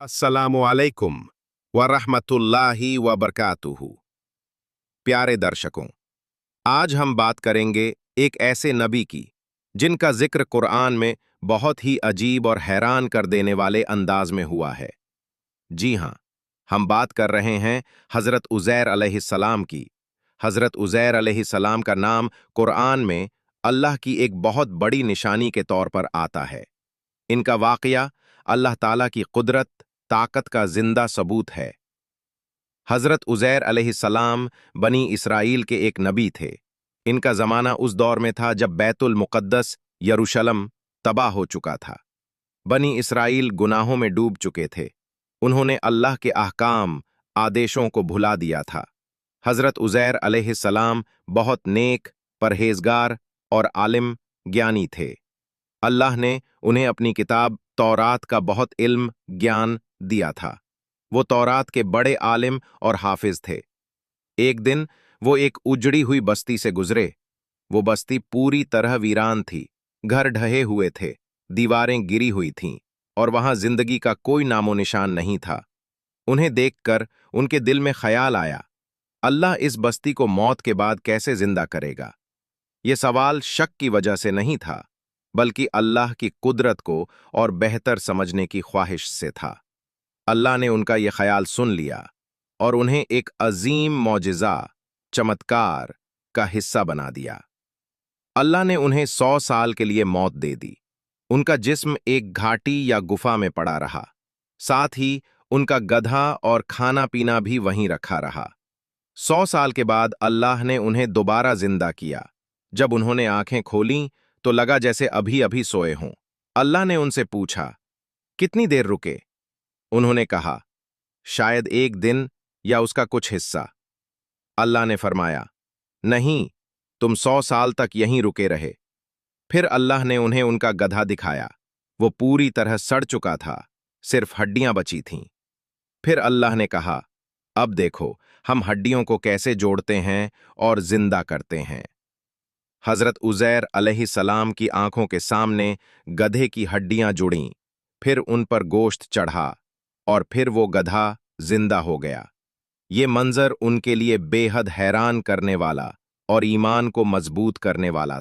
अस्सलामुअलैकुम वरहमतुल्लाहि वबरकातुहू। प्यारे दर्शकों, आज हम बात करेंगे एक ऐसे नबी की जिनका जिक्र कुरान में बहुत ही अजीब और हैरान कर देने वाले अंदाज में हुआ है। जी हाँ, हम बात कर रहे हैं हज़रत उज़ैर अलैहिस्सलाम की। हज़रत उज़ैर अलैहिस्सलाम का नाम कुरान में अल्लाह की एक बहुत बड़ी निशानी के तौर पर आता है। इनका वाक़या अल्लाह ताला की कुदरत, ताकत का जिंदा सबूत है। हजरत उज़ैर अलैहिस्सलाम बनी इसराइल के एक नबी थे। इनका जमाना उस दौर में था जब बैतुल मुक़द्दस यरूशलम तबाह हो चुका था। बनी इसराइल गुनाहों में डूब चुके थे। उन्होंने अल्लाह के अहकाम, आदेशों को भुला दिया था। हजरत उज़ैर अलैहिस्सलाम बहुत नेक, परहेजगार और आलिम ज्ञानी थे। अल्लाह ने उन्हें अपनी किताब तौरात का बहुत इल्म, ज्ञान दिया था। वो तौरात के बड़े आलिम और हाफिज थे। एक दिन वो एक उजड़ी हुई बस्ती से गुजरे। वो बस्ती पूरी तरह वीरान थी। घर ढहे हुए थे, दीवारें गिरी हुई थीं और वहां जिंदगी का कोई नामो निशान नहीं था। उन्हें देखकर उनके दिल में ख्याल आया, अल्लाह इस बस्ती को मौत के बाद कैसे जिंदा करेगा? ये सवाल शक की वजह से नहीं था, बल्कि अल्लाह की कुदरत को और बेहतर समझने की ख्वाहिश से था। अल्लाह ने उनका यह ख्याल सुन लिया और उन्हें एक अजीम मौजिज़ा, चमत्कार का हिस्सा बना दिया। अल्लाह ने उन्हें 100 साल के लिए मौत दे दी। उनका जिस्म एक घाटी या गुफा में पड़ा रहा। साथ ही उनका गधा और खाना पीना भी वहीं रखा रहा। 100 साल के बाद अल्लाह ने उन्हें दोबारा जिंदा किया। जब उन्होंने आंखें खोलीं तो लगा जैसे अभी अभी सोए हों। अल्लाह ने उनसे पूछा, कितनी देर रुके? उन्होंने कहा, शायद एक दिन या उसका कुछ हिस्सा। अल्लाह ने फरमाया, नहीं, तुम 100 साल तक यहीं रुके रहे। फिर अल्लाह ने उन्हें उनका गधा दिखाया। वो पूरी तरह सड़ चुका था, सिर्फ हड्डियां बची थीं। फिर अल्लाह ने कहा, अब देखो हम हड्डियों को कैसे जोड़ते हैं और जिंदा करते हैं। हजरत उज़ैर अलैहिस्सलाम की आंखों के सामने गधे की हड्डियां जुड़ीं, फिर उन पर गोश्त चढ़ा और फिर वो गधा जिंदा हो गया। ये मंजर उनके लिए बेहद हैरान करने वाला और ईमान को मजबूत करने वाला था।